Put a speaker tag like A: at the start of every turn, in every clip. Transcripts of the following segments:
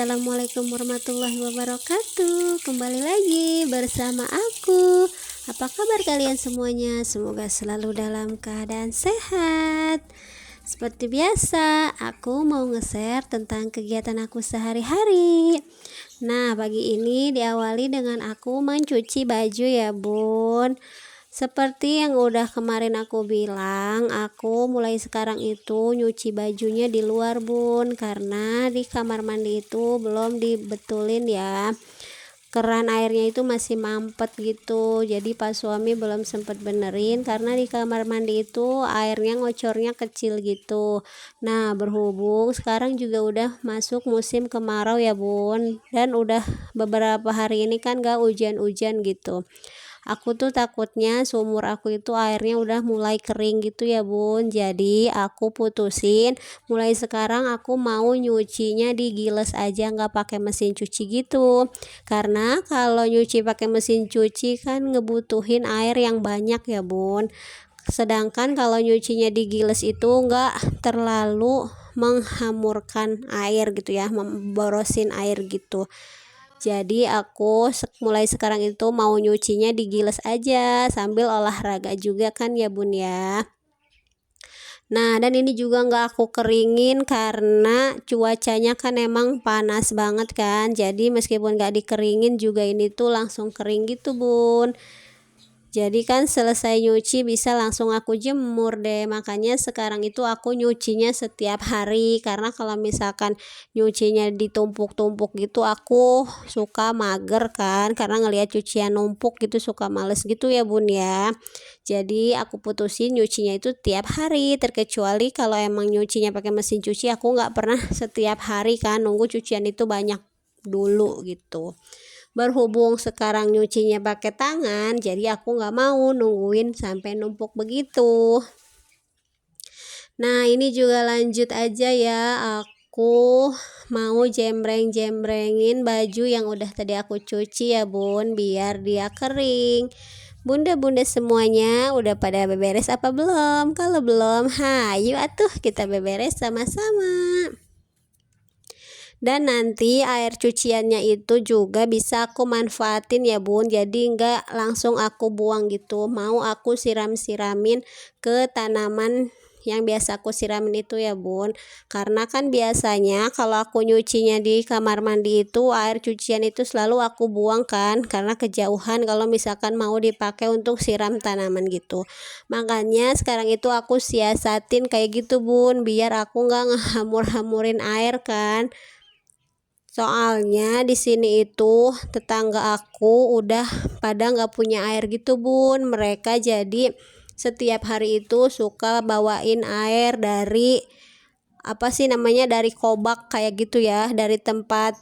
A: Assalamualaikum warahmatullahi wabarakatuh. Kembali lagi bersama aku. Apa kabar kalian semuanya? Semoga selalu dalam keadaan sehat. Seperti biasa, aku mau nge-share tentang kegiatan aku sehari-hari. Nah, pagi ini diawali dengan aku mencuci baju ya bun. Seperti yang udah kemarin aku bilang, aku mulai sekarang itu nyuci bajunya di luar bun, karena di kamar mandi itu belum dibetulin ya, keran airnya itu masih mampet gitu. Jadi pas suami belum sempet benerin karena di kamar mandi itu airnya ngocornya kecil gitu. Nah, berhubung sekarang juga udah masuk musim kemarau ya bun, dan udah beberapa hari ini kan gak hujan-hujan gitu. Aku tuh takutnya sumur aku itu airnya udah mulai kering gitu ya bun. Jadi aku putusin mulai sekarang aku mau nyucinya di giles aja, nggak pakai mesin cuci gitu. Karena kalau nyuci pakai mesin cuci kan ngebutuhin air yang banyak ya bun. Sedangkan kalau nyucinya di giles itu nggak terlalu menghamurkan air gitu ya, memborosin air gitu. Jadi aku mulai sekarang itu mau nyucinya di giles aja sambil olahraga juga kan ya bun ya. Nah, dan ini juga nggak aku keringin karena cuacanya kan emang panas banget kan. Jadi meskipun nggak dikeringin juga ini tuh langsung kering gitu bun. Jadi kan selesai nyuci bisa langsung aku jemur deh. Makanya sekarang itu aku nyucinya setiap hari, karena kalau misalkan nyucinya ditumpuk-tumpuk gitu aku suka mager kan, karena ngelihat cucian numpuk gitu suka males gitu ya bun ya. Jadi aku putusin nyucinya itu tiap hari, terkecuali kalau emang nyucinya pakai mesin cuci aku nggak pernah setiap hari kan, nunggu cucian itu banyak dulu gitu. Berhubung sekarang nyucinya pakai tangan, jadi aku nggak mau nungguin sampai numpuk begitu. Nah, ini juga lanjut aja ya, aku mau jembreng-jembrengin baju yang udah tadi aku cuci ya bun, biar dia kering. Bunda-bunda semuanya udah pada beberes apa belum? Kalau belum, hayu atuh kita beberes sama-sama. Dan nanti air cuciannya itu juga bisa aku manfaatin ya bun, jadi nggak langsung aku buang gitu, mau aku siram-siramin ke tanaman yang biasa aku siramin itu ya bun. Karena kan biasanya kalau aku nyucinya di kamar mandi itu air cucian itu selalu aku buang kan, karena kejauhan kalau misalkan mau dipakai untuk siram tanaman gitu. Makanya sekarang itu aku siasatin kayak gitu bun, biar aku nggak ngehamur-hamurin air kan. Soalnya di sini itu tetangga aku udah pada nggak punya air gitu bun. Mereka jadi setiap hari itu suka bawain air dari apa sih namanya, dari kobak kayak gitu ya, dari tempat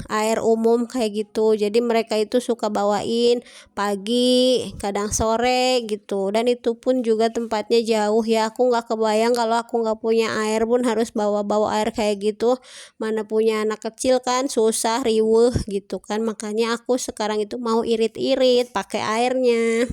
A: air umum kayak gitu. Jadi mereka itu suka bawain pagi, kadang sore gitu. Dan itu pun juga tempatnya jauh ya. Aku nggak kebayang kalau aku nggak punya air pun harus bawa-bawa air kayak gitu. Mana punya anak kecil kan susah, riweuh gitu kan. Makanya aku sekarang itu mau irit-irit pakai airnya.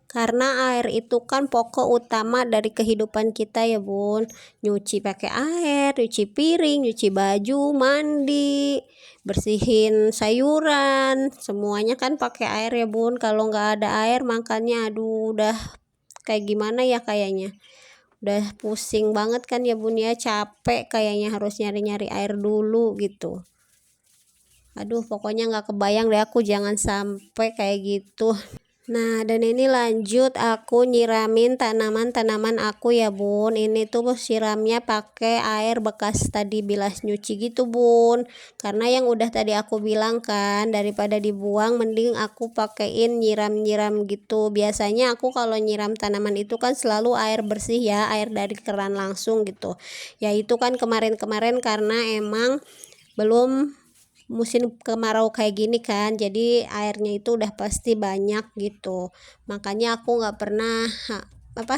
A: Karena air itu kan pokok utama dari kehidupan kita ya bun. Nyuci pakai air, nyuci piring, nyuci baju, mandi, bersihin sayuran, semuanya kan pakai air ya bun. Kalau nggak ada air makanya aduh udah kayak gimana ya kayaknya. Udah pusing banget kan ya bun ya, capek kayaknya harus nyari-nyari air dulu gitu. Aduh pokoknya nggak kebayang deh aku jangan sampai kayak gitu. Nah, dan ini lanjut aku nyiramin tanaman-tanaman aku ya bun. Ini tuh siramnya pakai air bekas tadi bilas nyuci gitu bun. Karena yang udah tadi aku bilang kan, daripada dibuang mending aku pakein nyiram-nyiram gitu. Biasanya aku kalau nyiram tanaman itu kan selalu air bersih ya, air dari keran langsung gitu. Ya itu kan kemarin-kemarin karena emang belum musim kemarau kayak gini kan, jadi airnya itu udah pasti banyak gitu. Makanya aku nggak pernah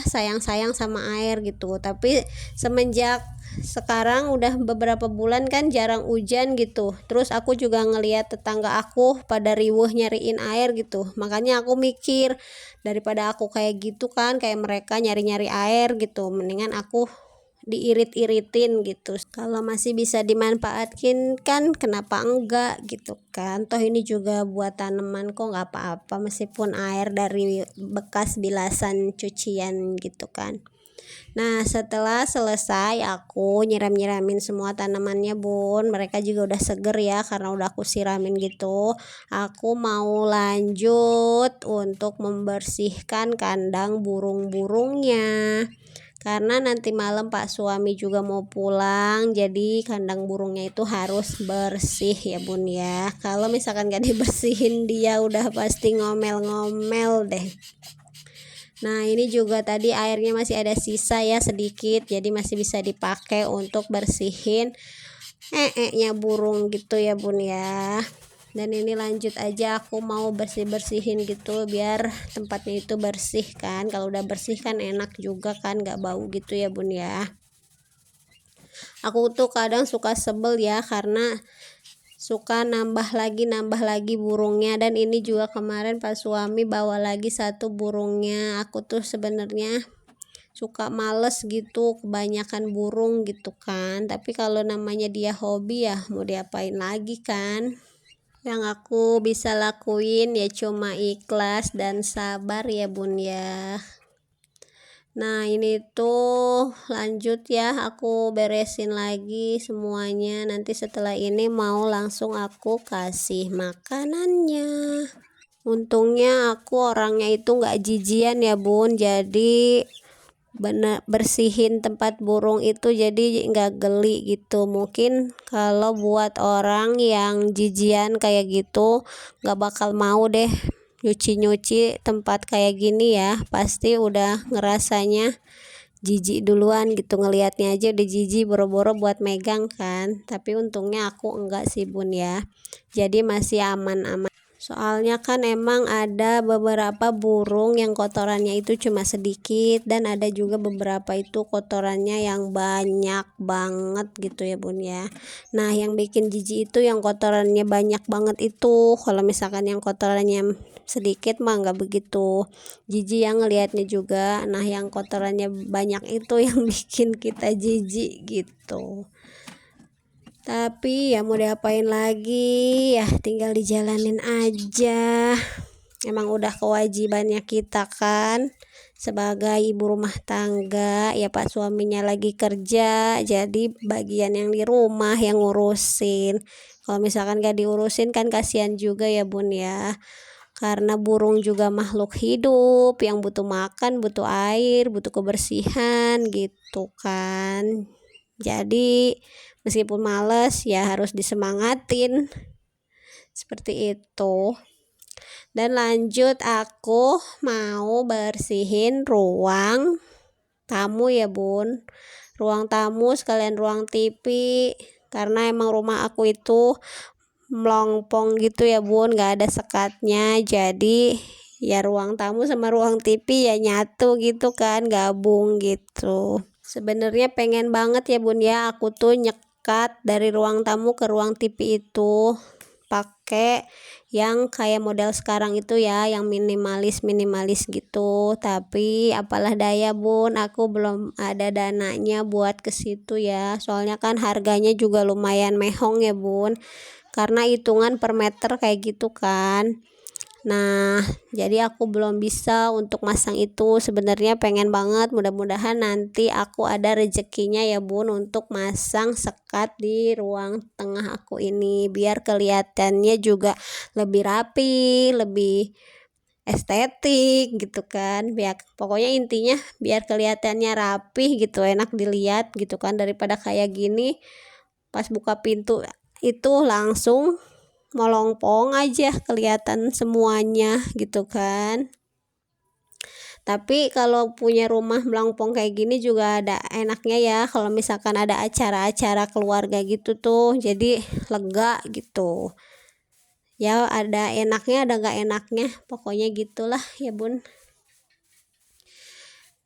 A: sayang-sayang sama air gitu. Tapi semenjak sekarang udah beberapa bulan kan jarang hujan gitu, terus aku juga ngelihat tetangga aku pada riweuh nyariin air gitu. Makanya aku mikir daripada aku kayak gitu kan, kayak mereka nyari-nyari air gitu, mendingan aku diirit-iritin gitu. Kalau masih bisa dimanfaatkan kan kenapa enggak gitu kan. Toh ini juga buat tanaman kok nggak apa-apa meskipun air dari bekas bilasan cucian gitu kan. Nah setelah selesai aku nyiram-nyiramin semua tanamannya bun, mereka juga udah seger ya karena udah aku siramin gitu. Aku mau lanjut untuk membersihkan kandang burung-burungnya karena nanti malam Pak suami juga mau pulang, jadi kandang burungnya itu harus bersih ya bun ya. Kalau misalkan gak dibersihin dia udah pasti ngomel-ngomel deh. Nah ini juga tadi airnya masih ada sisa ya sedikit, jadi masih bisa dipakai untuk bersihin nya burung gitu ya bun ya. Dan ini lanjut aja aku mau bersih-bersihin gitu biar tempatnya itu bersih kan. Kalau udah bersih kan enak juga kan, gak bau gitu ya bun ya. Aku tuh kadang suka sebel ya karena suka nambah lagi burungnya. Dan ini juga kemarin Pak suami bawa lagi satu burungnya. Aku tuh sebenarnya suka males gitu kebanyakan burung gitu kan, tapi kalau namanya dia hobi ya mau diapain lagi kan. Yang aku bisa lakuin ya cuma ikhlas dan sabar ya bun ya. Nah ini tuh lanjut ya, aku beresin lagi semuanya. Nanti setelah ini mau langsung aku kasih makanannya. Untungnya aku orangnya itu nggak jijian ya bun, jadi bener bersihin tempat burung itu jadi nggak geli gitu. Mungkin kalau buat orang yang jijian kayak gitu nggak bakal mau deh nyuci tempat kayak gini ya, pasti udah ngerasanya jijik duluan gitu, ngelihatnya aja udah jijik boro-boro buat megang kan. Tapi untungnya aku enggak sih bun ya, jadi masih aman-aman. Soalnya kan emang ada beberapa burung yang kotorannya itu cuma sedikit, dan ada juga beberapa itu kotorannya yang banyak banget gitu ya bun ya. Nah yang bikin jijik itu yang kotorannya banyak banget itu. Kalau misalkan yang kotorannya sedikit mah nggak begitu jijik yang ngelihatnya juga. Nah yang kotorannya banyak itu yang bikin kita jijik gitu. Tapi ya mau diapain lagi ya, tinggal dijalanin aja. Emang udah kewajibannya kita kan sebagai ibu rumah tangga ya. Pak suaminya lagi kerja, jadi bagian yang di rumah yang ngurusin. Kalau misalkan gak diurusin kan kasihan juga ya bun ya, karena burung juga makhluk hidup yang butuh makan, butuh air, butuh kebersihan gitu kan. Jadi meskipun males ya harus disemangatin seperti itu. Dan lanjut aku mau bersihin ruang tamu ya bun, ruang tamu sekalian ruang TV, karena emang rumah aku itu melompong gitu ya bun, gak ada sekatnya. Jadi ya ruang tamu sama ruang TV ya nyatu gitu kan, gabung gitu. Sebenarnya pengen banget ya bun ya aku tuh nyekat dari ruang tamu ke ruang TV itu pakai yang kayak model sekarang itu ya, yang minimalis gitu. Tapi apalah daya bun, aku belum ada dananya buat ke situ ya. Soalnya kan harganya juga lumayan mehong ya bun, karena hitungan per meter kayak gitu kan. Nah jadi aku belum bisa untuk masang itu. Sebenarnya pengen banget, mudah-mudahan nanti aku ada rezekinya ya bun untuk masang sekat di ruang tengah aku ini, biar kelihatannya juga lebih rapi, lebih estetik gitu kan. Biar pokoknya intinya biar kelihatannya rapi gitu, enak dilihat gitu kan, daripada kayak gini pas buka pintu itu langsung melongpong aja kelihatan semuanya gitu kan. Tapi kalau punya rumah melongpong kayak gini juga ada enaknya ya, kalau misalkan ada acara-acara keluarga gitu tuh jadi lega gitu ya. Ada enaknya ada gak enaknya, pokoknya gitulah ya bun.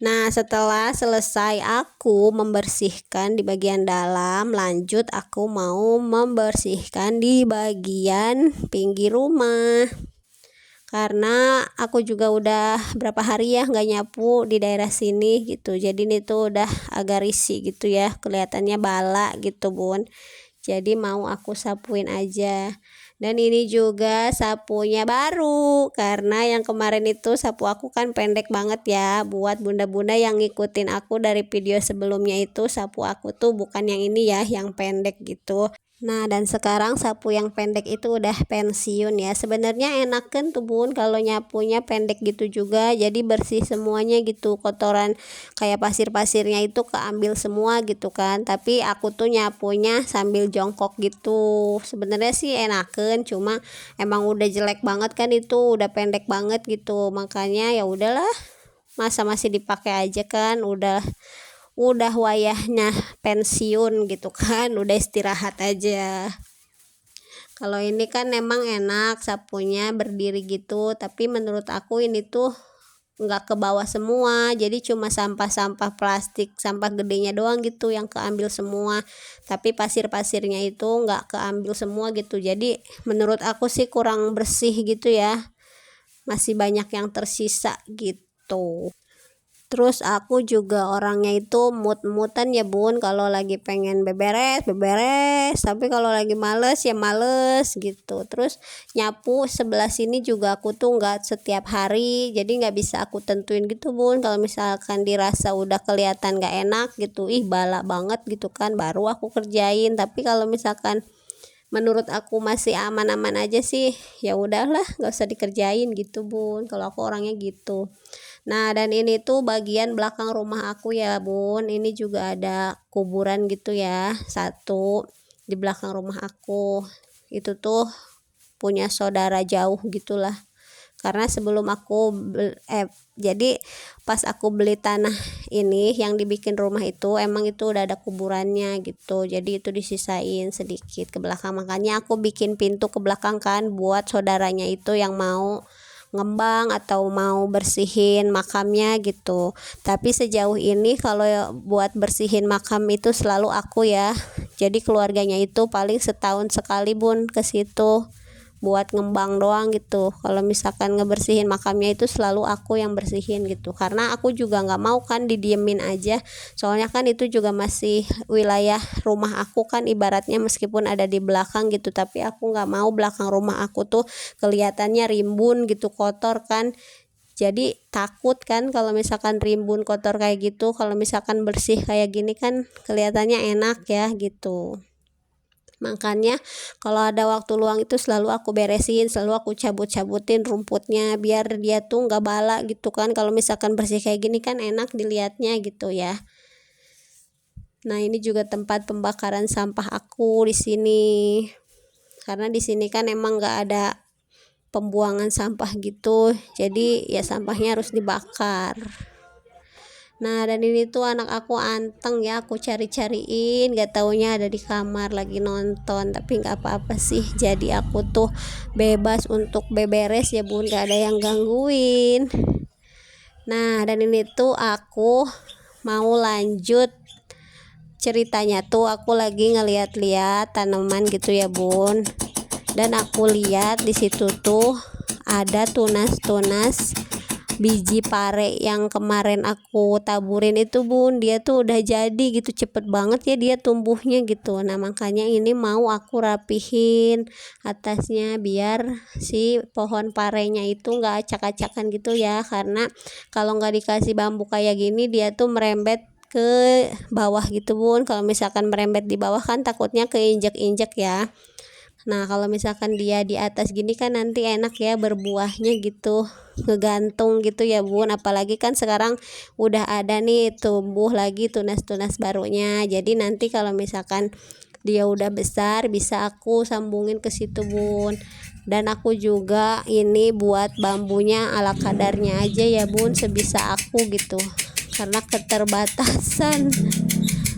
A: Nah setelah selesai aku membersihkan di bagian dalam, lanjut aku mau membersihkan di bagian pinggir rumah. karena aku juga udah berapa hari ya nggak nyapu di daerah sini gitu. Jadi ini tuh udah agak risih gitu ya, kelihatannya bala gitu bun. Jadi mau aku sapuin aja. Dan ini juga sapunya baru, karena yang kemarin itu sapu aku kan pendek banget ya. Buat bunda-bunda yang ngikutin aku dari video sebelumnya, itu sapu aku tuh bukan yang ini ya, yang pendek gitu. Nah, dan sekarang sapu yang pendek itu udah pensiun ya. Sebenarnya enakan tuh bun kalau nyapunya pendek gitu juga, jadi bersih semuanya gitu. Kotoran kayak pasir-pasirnya itu keambil semua gitu kan. Tapi aku tuh nyapunya sambil jongkok gitu. Sebenarnya sih enakan, cuma emang udah jelek banget kan, itu udah pendek banget gitu. Makanya ya udahlah, masa masih dipakai aja kan, udah wayahnya pensiun gitu kan, udah istirahat aja. Kalau ini kan emang enak sapunya berdiri gitu, tapi menurut aku ini tuh nggak ke bawah semua, jadi cuma sampah-sampah plastik, sampah gedenya doang gitu yang keambil semua, tapi pasir-pasirnya itu nggak keambil semua gitu. Jadi menurut aku sih kurang bersih gitu ya, masih banyak yang tersisa gitu. Terus aku juga orangnya itu mut-mutan ya bun, kalau lagi pengen beberes, tapi kalau lagi males ya males gitu. Terus nyapu sebelah sini juga aku tuh nggak setiap hari, jadi nggak bisa aku tentuin gitu bun. Kalau misalkan dirasa udah kelihatan nggak enak gitu, bala banget gitu kan, baru aku kerjain. Tapi kalau misalkan menurut aku masih aman-aman aja sih, ya udahlah nggak usah dikerjain gitu bun, kalau aku orangnya gitu. Nah, dan ini tuh bagian belakang rumah aku ya bun, ini juga ada kuburan gitu ya, satu di belakang rumah aku. Itu tuh punya saudara jauh gitulah, karena sebelum jadi pas aku beli tanah ini yang dibikin rumah itu, emang itu udah ada kuburannya gitu, jadi itu disisain sedikit ke belakang. Makanya aku bikin pintu ke belakang kan, buat saudaranya itu yang mau ngembang atau mau bersihin makamnya gitu. Tapi sejauh ini kalau buat bersihin makam itu selalu aku ya, jadi keluarganya itu paling setahun sekali bun ke situ buat ngembang doang gitu. Kalau misalkan ngebersihin makamnya itu selalu aku yang bersihin gitu, karena aku juga nggak mau kan didiemin aja, soalnya kan itu juga masih wilayah rumah aku kan, ibaratnya meskipun ada di belakang gitu, tapi aku nggak mau belakang rumah aku tuh kelihatannya rimbun gitu, kotor kan. Jadi takut kan kalau misalkan rimbun kotor kayak gitu, kalau misalkan bersih kayak gini kan kelihatannya enak ya gitu. Makanya kalau ada waktu luang itu selalu aku beresin, selalu aku cabut-cabutin rumputnya biar dia tuh nggak bala gitu kan. Kalau misalkan bersih kayak gini kan enak dilihatnya gitu ya. Nah, ini juga tempat pembakaran sampah aku di sini. Karena di sini kan emang nggak ada pembuangan sampah gitu. Jadi ya sampahnya harus dibakar. Nah, dan ini tuh anak aku anteng ya, aku cari-cariin, gak taunya ada di kamar lagi nonton. Tapi gak apa-apa sih, jadi aku tuh bebas untuk beberes ya bun, gak ada yang gangguin. Nah, dan ini tuh aku mau lanjut ceritanya tuh, aku lagi ngeliat-liat tanaman gitu ya bun, dan aku lihat di situ tuh ada tunas-tunas biji pare yang kemarin aku taburin itu bun. Dia tuh udah jadi gitu, cepet banget ya dia tumbuhnya gitu. Nah, makanya ini mau aku rapihin atasnya biar si pohon parenya itu nggak acak-acakan gitu ya, karena kalau nggak dikasih bambu kayak gini dia tuh merembet ke bawah gitu bun. Kalau misalkan merembet di bawah kan takutnya keinjek-injek ya. Nah, kalau misalkan dia di atas gini kan nanti enak ya berbuahnya gitu, ngegantung gitu ya bun. Apalagi kan sekarang udah ada nih tumbuh lagi tunas-tunas barunya, jadi nanti kalau misalkan dia udah besar bisa aku sambungin ke situ bun. Dan aku juga ini buat bambunya ala kadarnya aja ya bun, sebisa aku gitu, karena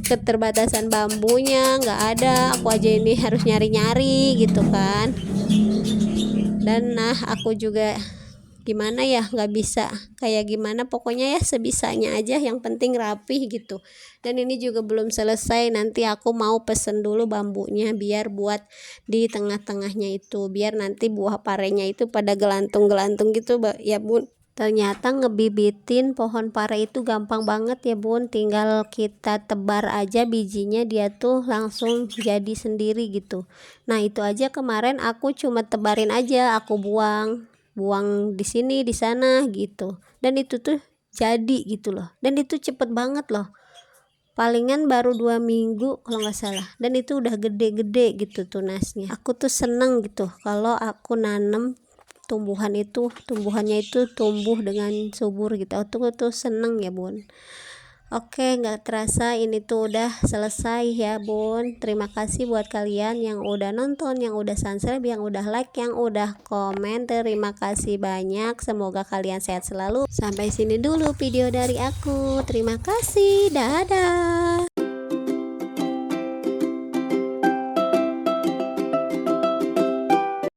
A: keterbatasan bambunya nggak ada, aku aja ini harus nyari-nyari gitu kan. Dan nah, aku juga gimana ya, nggak bisa kayak gimana, pokoknya ya sebisanya aja, yang penting rapih gitu. Dan ini juga belum selesai, nanti aku mau pesen dulu bambunya biar buat di tengah-tengahnya itu, biar nanti buah parenya itu pada gelantung-gelantung gitu ya bun. Ternyata ngebibitin pohon pare itu gampang banget ya bun, tinggal kita tebar aja bijinya, dia tuh langsung jadi sendiri gitu. Nah itu aja kemarin aku cuma tebarin aja, aku buang di sini di sana gitu, dan itu tuh jadi gitu loh, dan itu cepet banget loh, palingan baru 2 minggu kalau nggak salah, dan itu udah gede-gede gitu tunasnya. Aku tuh seneng gitu kalau aku nanem tumbuhannya itu tumbuh dengan subur gitu, aku tuh seneng ya bun. Oke, nggak terasa ini tuh udah selesai ya bun. Terima kasih buat kalian yang udah nonton, yang udah subscribe, yang udah like, yang udah komen. Terima kasih banyak, semoga kalian sehat selalu. Sampai sini dulu video dari aku, terima kasih, dadah.